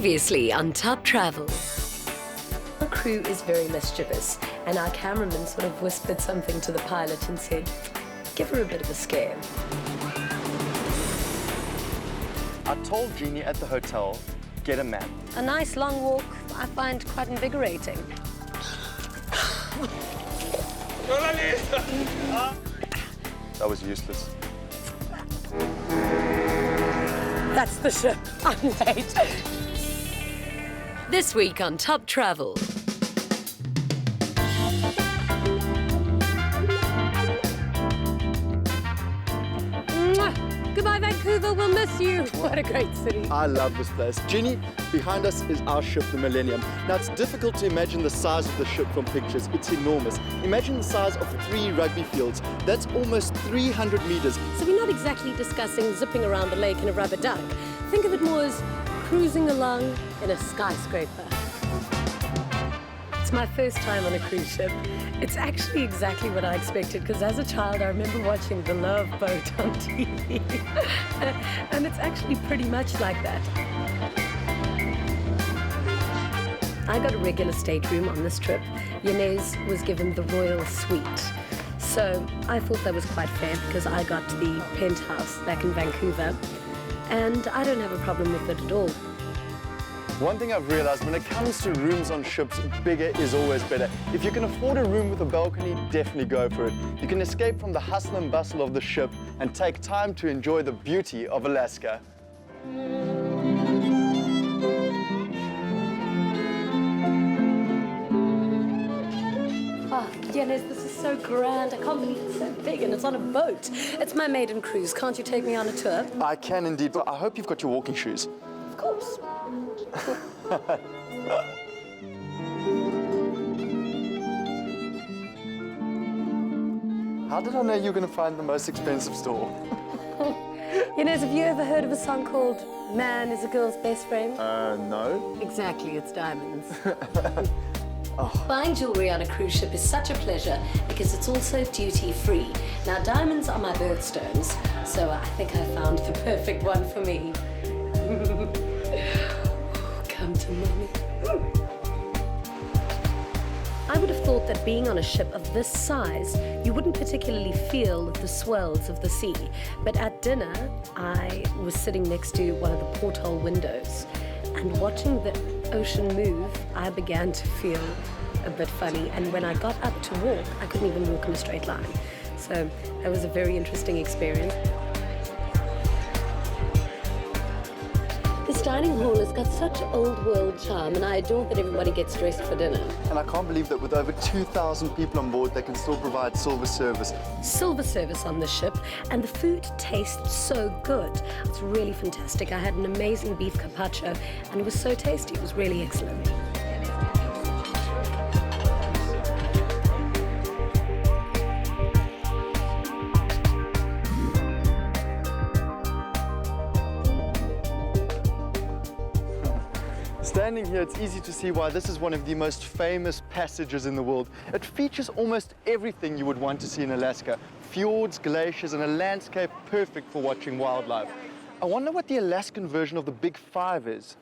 Previously on Top Travel. Our crew is very mischievous, and our cameraman sort of whispered something to the pilot and said, give her a bit of a scare. I told Jeannie at the hotel, get a map. A nice long walk I find quite invigorating. That was useless. That's the ship. I'm late. This week on Top Travel. Goodbye, Vancouver. We'll miss you. What a great city. I love this place. Jeannie, behind us is our ship, the Millenium. Now, it's difficult to imagine the size of the ship from pictures. It's enormous. Imagine the size of 3 rugby fields. That's almost 300 meters. So we're not exactly discussing zipping around the lake in a rubber duck. Think of it more as cruising along in a skyscraper. It's my first time on a cruise ship. It's actually exactly what I expected, because as a child I remember watching The Love Boat on TV. And it's actually pretty much like that. I got a regular stateroom on this trip. Janez was given the royal suite. So I thought that was quite fair, because I got the penthouse back in Vancouver. And I don't have a problem with it at all. One thing I've realized, when it comes to rooms on ships, bigger is always better. If you can afford a room with a balcony, definitely go for it. You can escape from the hustle and bustle of the ship and take time to enjoy the beauty of Alaska. Oh, Janez, this is so grand. I can't believe it's so big and it's on a boat. It's my maiden cruise. Can't you take me on a tour? I can indeed, but I hope you've got your walking shoes. Of course. How did I know you were going to find the most expensive store? Janez, have you ever heard of a song called Man is a Girl's Best Friend? No. Exactly, it's diamonds. Buying jewelry on a cruise ship is such a pleasure because it's also duty-free. Now, diamonds are my birthstones, so I think I found the perfect one for me. Come to mommy. I would have thought that being on a ship of this size, you wouldn't particularly feel the swells of the sea. But at dinner, I was sitting next to one of the porthole windows, and watching the ocean move, I began to feel a bit funny. And when I got up to walk, I couldn't even walk in a straight line. So that was a very interesting experience. This dining hall has got such old world charm, and I adore that everybody gets dressed for dinner. And I can't believe that with over 2,000 people on board, they can still provide silver service. Silver service on the ship, and the food tastes so good. It's really fantastic. I had an amazing beef carpaccio, and it was so tasty. It was really excellent. Standing here, it's easy to see why this is one of the most famous passages in the world. It features almost everything you would want to see in Alaska. Fjords, glaciers, and a landscape perfect for watching wildlife. I wonder what the Alaskan version of the Big Five is.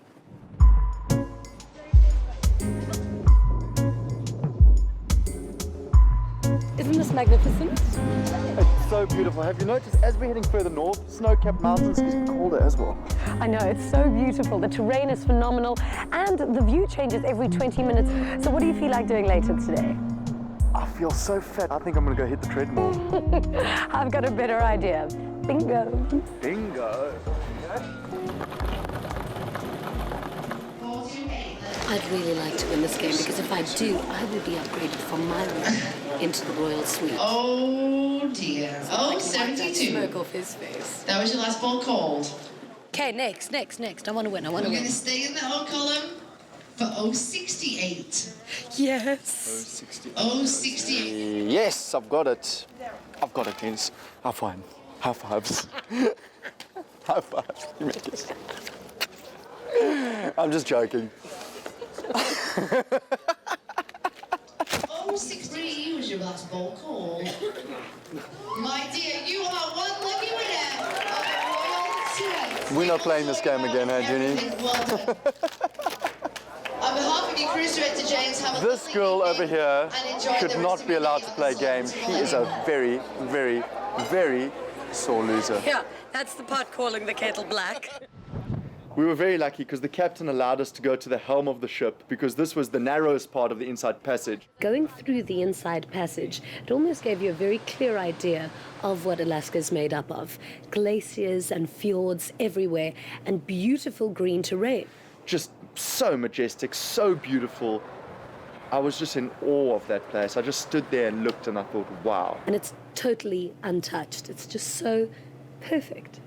Isn't this magnificent? It's so beautiful. Have you noticed, as we're heading further north, snow-capped mountains is colder as well. I know, it's so beautiful. The terrain is phenomenal, and the view changes every 20 minutes. So what do you feel like doing later today? I feel so fat. I think I'm going to go hit the treadmill. I've got a better idea. Bingo. Bingo. I'd really like to win this game, because if I do, I will be upgraded from my room into the royal suite. Oh dear. Oh, 72. Smoke off his face. That was your last ball called. Okay, next. I want to win. We're going to stay in the O column for 068. Yes. 068. Yes, I've got it. I've got it, Jens. High five. High fives. High fives. You make it. I'm just joking. 063 was your last ball called. My dear, you are one lucky winner of the Royal Duet. We're not playing this game again, Jeannie? Well done. cruise director James. Have a This lovely girl evening over here and enjoy should the not rest of be your allowed day to on play the games. swans. She is a very, very, very sore loser. Yeah, that's the part calling the kettle black. We were very lucky because the captain allowed us to go to the helm of the ship because this was the narrowest part of the inside passage. Going through the inside passage, it almost gave you a very clear idea of what Alaska is made up of. Glaciers and fjords everywhere and beautiful green terrain. Just so majestic, so beautiful. I was just in awe of that place. I just stood there and looked and I thought, wow. And it's totally untouched. It's just so perfect.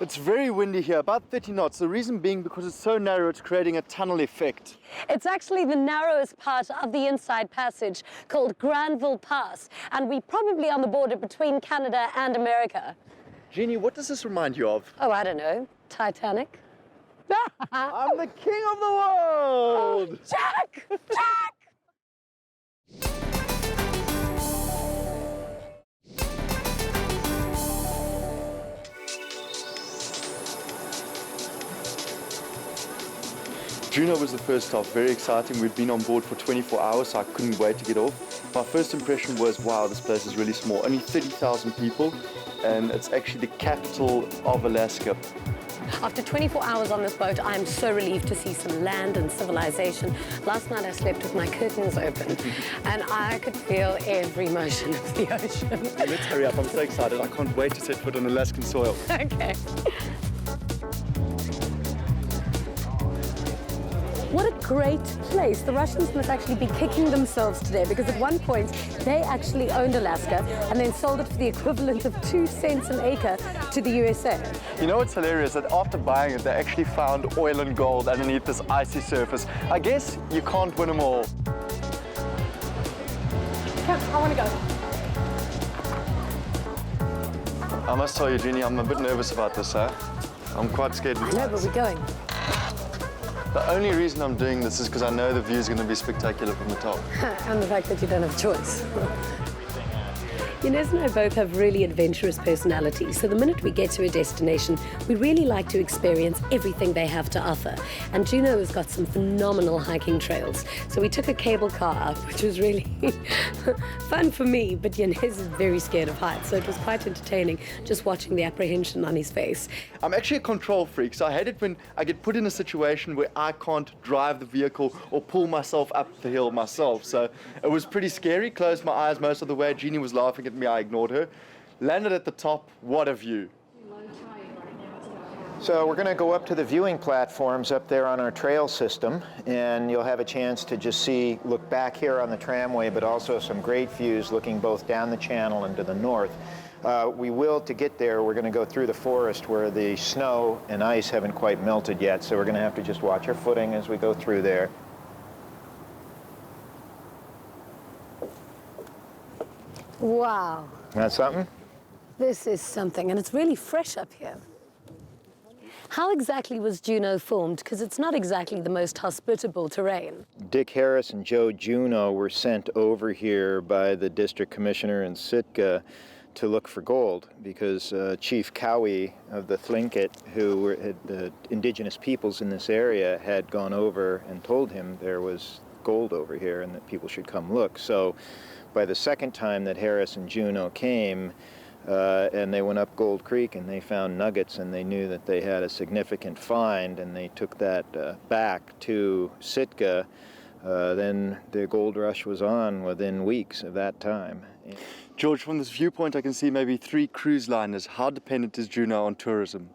It's very windy here, about 30 knots. The reason being because it's so narrow, it's creating a tunnel effect. It's actually the narrowest part of the inside passage called Granville Pass, and we're probably on the border between Canada and America. Jeannie, what does this remind you of? Oh, I don't know. Titanic? I'm the king of the world! Jack! Jack! Juneau was the first stop, very exciting. We'd been on board for 24 hours, so I couldn't wait to get off. My first impression was, wow, this place is really small. Only 30,000 people, and it's actually the capital of Alaska. After 24 hours on this boat, I'm so relieved to see some land and civilization. Last night I slept with my curtains open, and I could feel every motion of the ocean. Let's hurry up, I'm so excited. I can't wait to set foot on Alaskan soil. Okay. What a great place. The Russians must actually be kicking themselves today because at one point they actually owned Alaska and then sold it for the equivalent of 2 cents an acre to the USA. You know what's hilarious? That after buying it, they actually found oil and gold underneath this icy surface. I guess you can't win them all. Come, I want to go. I must tell you, Jeannie, I'm a bit nervous about this, huh? I'm quite scared. I know, but we're going. The only reason I'm doing this is because I know the view is going to be spectacular from the top. And the fact that you don't have a choice. Janez and I both have really adventurous personalities, so the minute we get to a destination, we really like to experience everything they have to offer. And Juneau has got some phenomenal hiking trails. So we took a cable car up, which was really fun for me, but Janez is very scared of heights, so it was quite entertaining just watching the apprehension on his face. I'm actually a control freak, so I hate it when I get put in a situation where I can't drive the vehicle or pull myself up the hill myself. So it was pretty scary. Closed my eyes most of the way. Jeannie was laughing at me. I ignored her. Landed at the top. What a view. So we're going to go up to the viewing platforms up there on our trail system, and you'll have a chance to just look back here on the tramway, but also some great views looking both down the channel and to the north. To get there, we're going to go through the forest where the snow and ice haven't quite melted yet, so we're going to have to just watch our footing as we go through there. Wow, That's something? this is something, and it's really fresh up here. How exactly was Juneau formed? Because it's not exactly the most hospitable terrain. Dick Harris and Joe Juneau were sent over here by the district commissioner in Sitka to look for gold because Chief Cowie of the Thlinkit, who were the indigenous peoples in this area, had gone over and told him there was gold over here and that people should come look. So by the second time that Harris and Juneau came, and they went up Gold Creek and they found nuggets and they knew that they had a significant find, and they took that back to Sitka. Then the gold rush was on within weeks of that time. George, from this viewpoint, I can see maybe 3 cruise liners. How dependent is Juneau on tourism?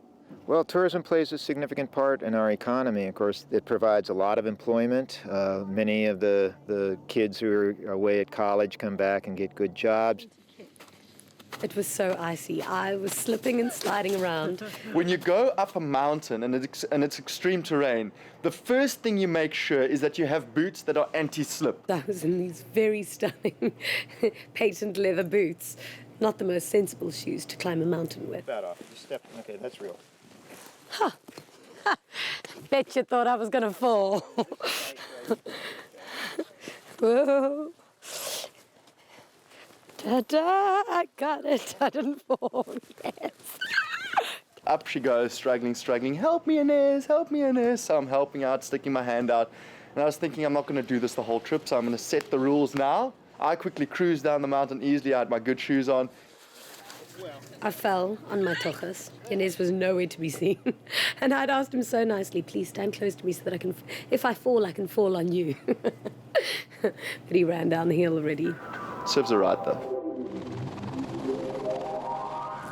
Well, tourism plays a significant part in our economy. Of course, it provides a lot of employment. Many of the kids who are away at college come back and get good jobs. It was so icy. I was slipping and sliding around. When you go up a mountain and it's extreme terrain, the first thing you make sure is that you have boots that are anti-slip. I was in these very stunning patent leather boots. Not the most sensible shoes to climb a mountain with. That off. Just step. Okay, that's real. Huh. Bet you thought I was going to fall. Whoa. Ta-da! I got it. I didn't fall. Yes. Up she goes, struggling. Help me, Janez, help me, Janez. So I'm helping out, sticking my hand out. And I was thinking I'm not going to do this the whole trip, so I'm going to set the rules now. I quickly cruised down the mountain easily. I had my good shoes on. I fell on my tochas. Janez was nowhere to be seen. And I'd asked him so nicely, please stand close to me so that I can, if I fall, I can fall on you. But he ran down the hill already. Sibs are right, though.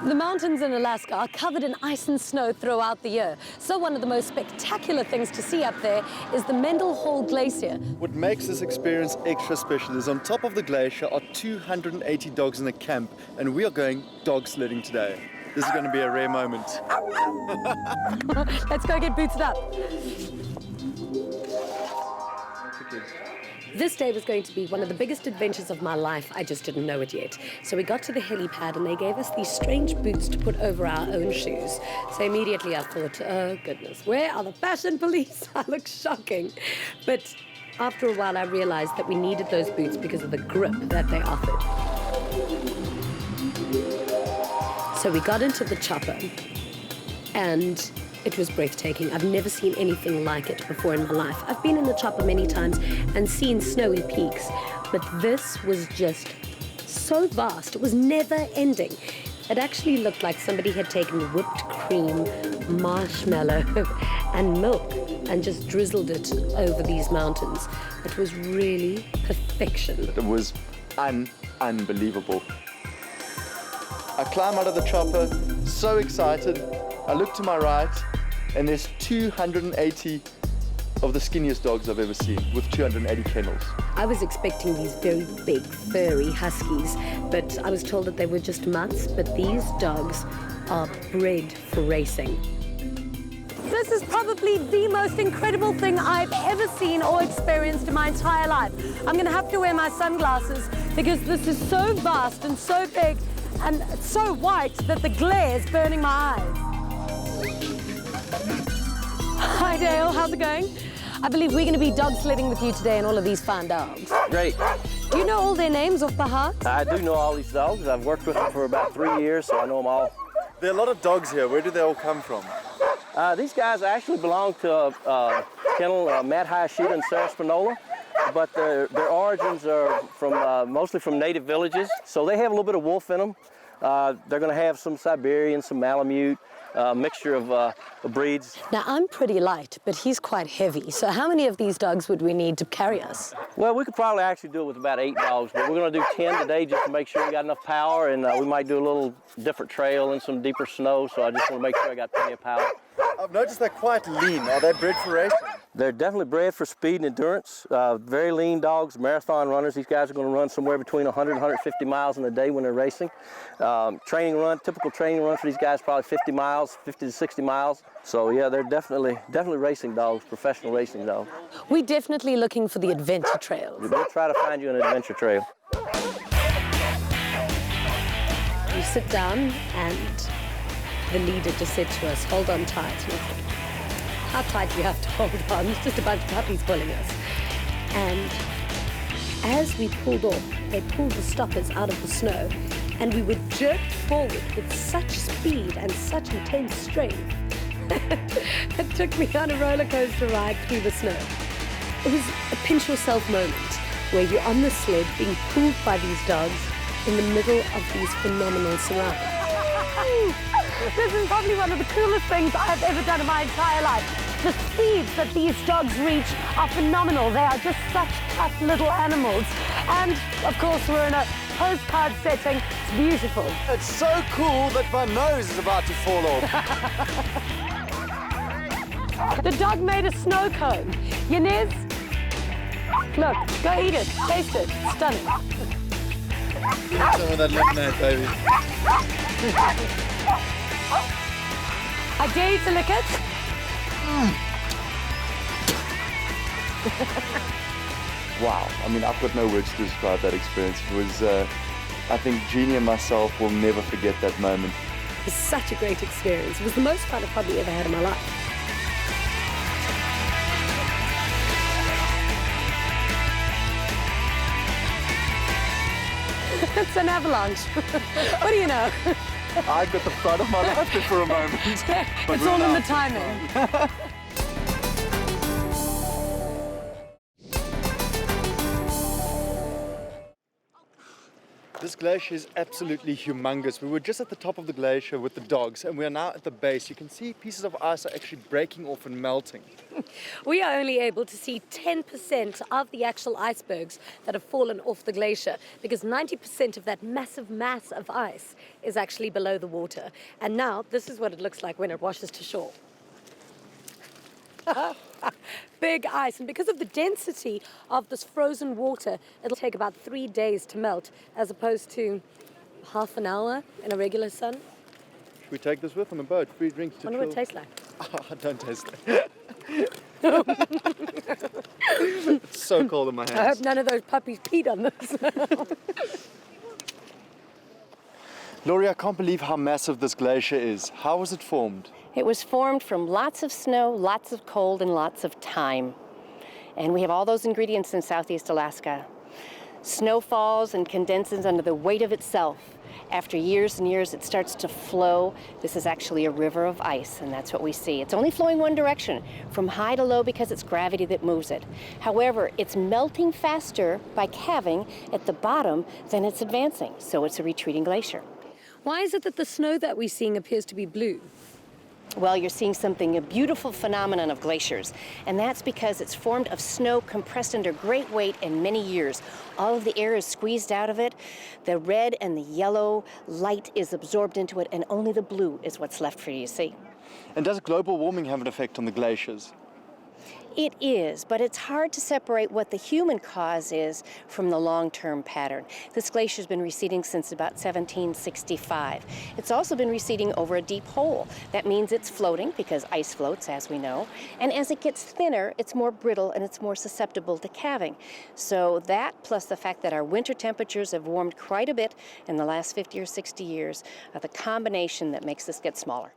The mountains in Alaska are covered in ice and snow throughout the year. So one of the most spectacular things to see up there is the Mendel Hall Glacier. What makes this experience extra special is on top of the glacier are 280 dogs in a camp, and we are going dog sledding today. This is going to be a rare moment. Let's go get booted up. This day was going to be one of the biggest adventures of my life. I just didn't know it yet. So we got to the helipad and they gave us these strange boots to put over our own shoes. So immediately I thought, oh goodness, where are the fashion police? I look shocking. But after a while I realized that we needed those boots because of the grip that they offered. So we got into the chopper and it was breathtaking. I've never seen anything like it before in my life. I've been in the chopper many times and seen snowy peaks, but this was just so vast. It was never ending. It actually looked like somebody had taken whipped cream, marshmallow, and milk and just drizzled it over these mountains. It was really perfection. It was unbelievable. I climb out of the chopper, so excited. I look to my right, and there's 280 of the skinniest dogs I've ever seen, with 280 kennels. I was expecting these very big, furry huskies, but I was told that they were just mutts, but these dogs are bred for racing. This is probably the most incredible thing I've ever seen or experienced in my entire life. I'm going to have to wear my sunglasses because this is so vast and so big and so white that the glare is burning my eyes. Hi Dale, how's it going? I believe we're going to be dog sledding with you today and all of these fine dogs. Great. Do you know all their names off by heart? I do know all these dogs. I've worked with them for about 3 years, so I know them all. There are a lot of dogs here. Where do they all come from? These guys actually belong to kennel Matt Hayashida and Sarah Spinola, but their origins are from mostly from native villages, so they have a little bit of wolf in them. They're going to have some Siberian, some Malamute, mixture of breeds. Now, I'm pretty light, but he's quite heavy. So how many of these dogs would we need to carry us? Well, we could probably actually do it with about 8 dogs, but we're going to do 10 today just to make sure we got enough power, and we might do a little different trail and some deeper snow, so I just want to make sure I got plenty of power. I've noticed they're quite lean. Are they bred for racing? They're definitely bred for speed and endurance. Very lean dogs, marathon runners. These guys are going to run somewhere between 100 and 150 miles in a day when they're racing. Typical training run for these guys, probably 50 miles, 50 to 60 miles. So yeah, they're definitely racing dogs, professional racing dogs. We're definitely looking for the adventure trails. We'll try to find you an adventure trail. You sit down and the leader just said to us, hold on tight. And I thought, how tight do you have to hold on? It's just a bunch of puppies pulling us. And as we pulled off, they pulled the stoppers out of the snow and we were jerked forward with such speed and such intense strength. It took me on a roller coaster ride through the snow. It was a pinch yourself moment where you're on the sled being pulled by these dogs in the middle of these phenomenal surroundings. This is probably one of the coolest things I've ever done in my entire life. The speeds that these dogs reach are phenomenal. They are just such tough little animals. And, of course, we're in a postcard setting. It's beautiful. It's so cool that my nose is about to fall off. The dog made a snow cone. Janez, look, go eat it. Taste it. Stunning. Some of that lemonade, baby. I dare you to lick it. Wow, I mean, I've got no words to describe that experience. It was, I think Jeannie and myself will never forget that moment. It was such a great experience. It was the most fun I've probably ever had in my life. It's an avalanche. What do you know? I got the fright of my life there for a moment. It's all in the timing. This glacier is absolutely humongous. We were just at the top of the glacier with the dogs, and we are now at the base. You can see pieces of ice are actually breaking off and melting. We are only able to see 10% of the actual icebergs that have fallen off the glacier because 90% of that massive mass of ice is actually below the water. And now this is what it looks like when it washes to shore. Big ice, and because of the density of this frozen water, it'll take about 3 days to melt as opposed to half an hour in a regular sun. Should we take this with on the boat? Free drinks to I wonder what it tastes like. I don't taste it. It's so cold in my hands. I hope none of those puppies peed on this. Laurie, I can't believe how massive this glacier is. How was it formed? It was formed from lots of snow, lots of cold, and lots of time. And we have all those ingredients in Southeast Alaska. Snow falls and condenses under the weight of itself. After years and years, it starts to flow. This is actually a river of ice, and that's what we see. It's only flowing one direction, from high to low, because it's gravity that moves it. However, it's melting faster by calving at the bottom than it's advancing, so it's a retreating glacier. Why is it that the snow that we're seeing appears to be blue? Well, you're seeing something, a beautiful phenomenon of glaciers, and that's because it's formed of snow compressed under great weight and many years. All of the air is squeezed out of it, the red and the yellow light is absorbed into it, and only the blue is what's left for you to see. And does global warming have an effect on the glaciers? It is, but it's hard to separate what the human cause is from the long-term pattern. This glacier's been receding since about 1765. It's also been receding over a deep hole. That means it's floating, because ice floats, as we know. And as it gets thinner, it's more brittle and it's more susceptible to calving. So that, plus the fact that our winter temperatures have warmed quite a bit in the last 50 or 60 years, are the combination that makes this get smaller.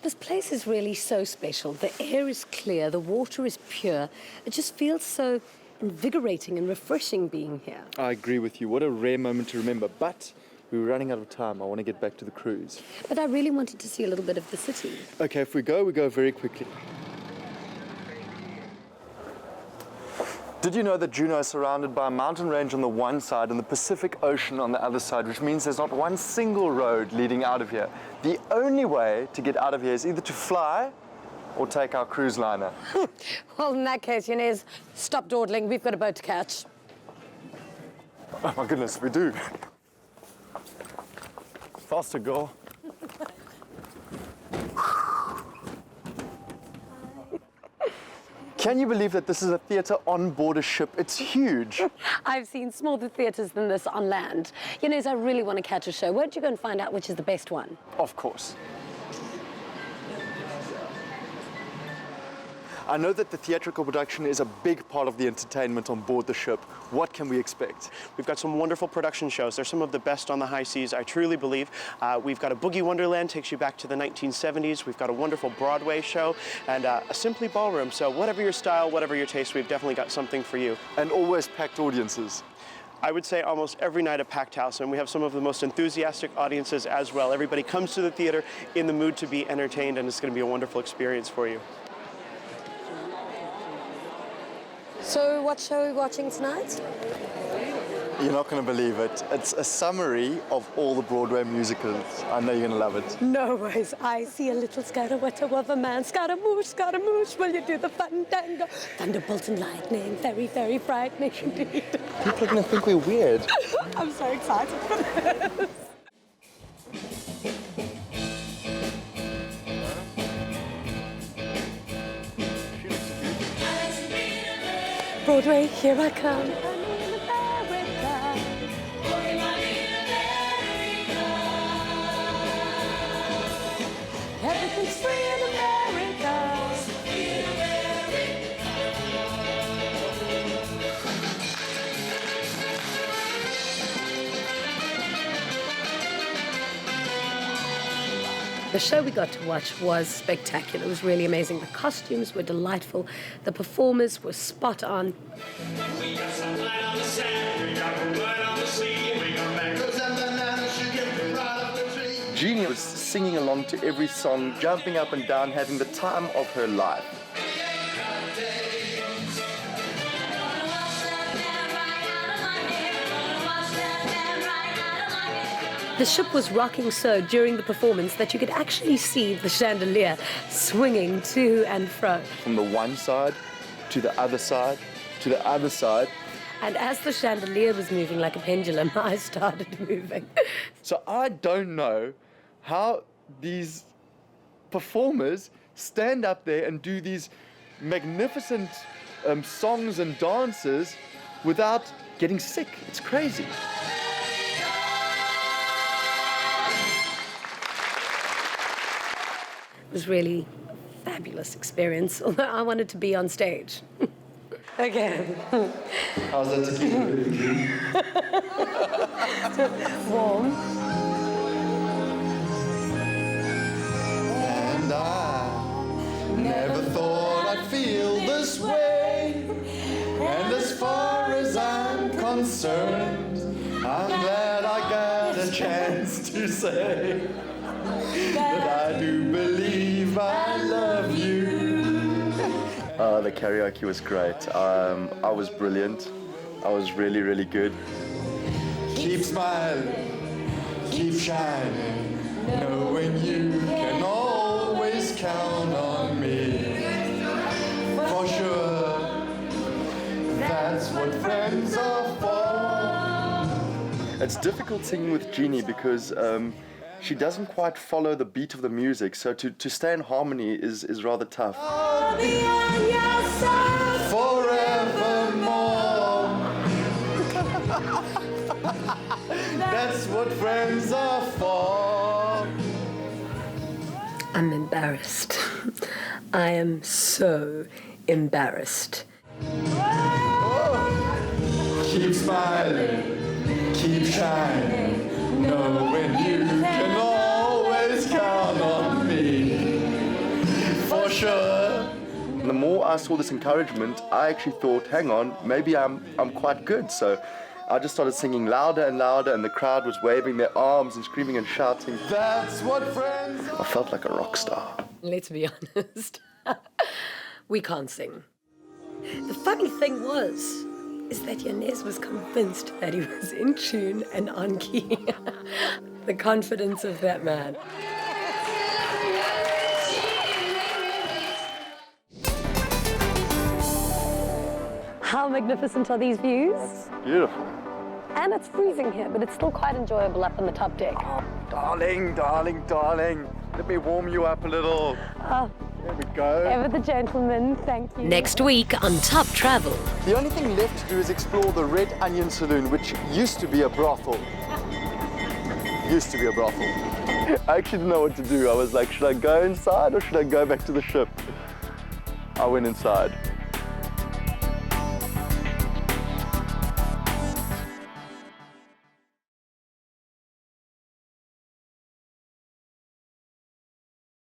This place is really so special. The air is clear, the water is pure. It just feels so invigorating and refreshing being here. I agree with you. What a rare moment to remember. But we were running out of time. I want to get back to the cruise. But I really wanted to see a little bit of the city. Okay, if we go very quickly. Did you know that Juneau is surrounded by a mountain range on the one side and the Pacific Ocean on the other side, which means there's not one single road leading out of here? The only way to get out of here is either to fly or take our cruise liner. Well, in that case, Janez, stop dawdling. We've got a boat to catch. Oh my goodness, we do. Faster, girl. Can you believe that this is a theatre on board a ship? It's huge. I've seen smaller theatres than this on land. Janez, I really want to catch a show. Won't you go and find out which is the best one? Of course. I know that the theatrical production is a big part of the entertainment on board the ship. What can we expect? We've got some wonderful production shows. They're some of the best on the high seas, I truly believe. We've got a Boogie Wonderland, takes you back to the 1970s. We've got a wonderful Broadway show and a Simply Ballroom. So whatever your style, whatever your taste, we've definitely got something for you. And always packed audiences. I would say almost every night a packed house, and we have some of the most enthusiastic audiences as well. Everybody comes to the theater in the mood to be entertained, and it's going to be a wonderful experience for you. So what show are we watching tonight? You're not going to believe it. It's a summary of all the Broadway musicals. I know you're going to love it. No ways. I see a little scatter-watter of a man. Scaramouche, will you do the fandango? Thunderbolt and lightning, very, very frightening indeed. People are going to think we're weird. I'm so excited for this. Broadway, here I come. Everything's free in America. The show we got to watch was spectacular. It was really amazing. The costumes were delightful. The performers were spot on. Jeannie was singing along to every song, jumping up and down, having the time of her life. The ship was rocking so during the performance that you could actually see the chandelier swinging to and fro. From the one side to the other side to the other side. And as the chandelier was moving like a pendulum, I started moving. So I don't know how these performers stand up there and do these magnificent songs and dances without getting sick. It's crazy. It was really a fabulous experience, although I wanted to be on stage. Again. How's that tequila? Warm. And I never thought I'd feel this way. And as far as I'm concerned, I'm glad I got a chance to say that I do believe I love you. The karaoke was great. I was brilliant. I was really, really good. Keep smiling, keep shining, knowing you can always count on me. For sure, that's what friends are for. It's difficult singing with Jeannie because she doesn't quite follow the beat of the music, so to stay in harmony is rather tough. Forevermore. That's what friends are for. I'm embarrassed. I am so embarrassed. Keep smiling, keep shining, knowing you can always count on me. For sure. The more I saw this encouragement, I actually thought, hang on, maybe I'm quite good. So I just started singing louder and louder, and the crowd was waving their arms and screaming and shouting, that's what friends are. I felt like a rock star. Let's be honest. We can't sing. The funny thing is that Janez was convinced that he was in tune and on key. The confidence of that man. How magnificent are these views? Beautiful. And it's freezing here, but it's still quite enjoyable up on the top deck. Oh, darling, darling, darling. Let me warm you up a little. There we go. Ever the gentleman, thank you. Next week on Top Travel. The only thing left to do is explore the Red Onion Saloon, which used to be a brothel. Used to be a brothel. I actually didn't know what to do. I was like, should I go inside or should I go back to the ship? I went inside.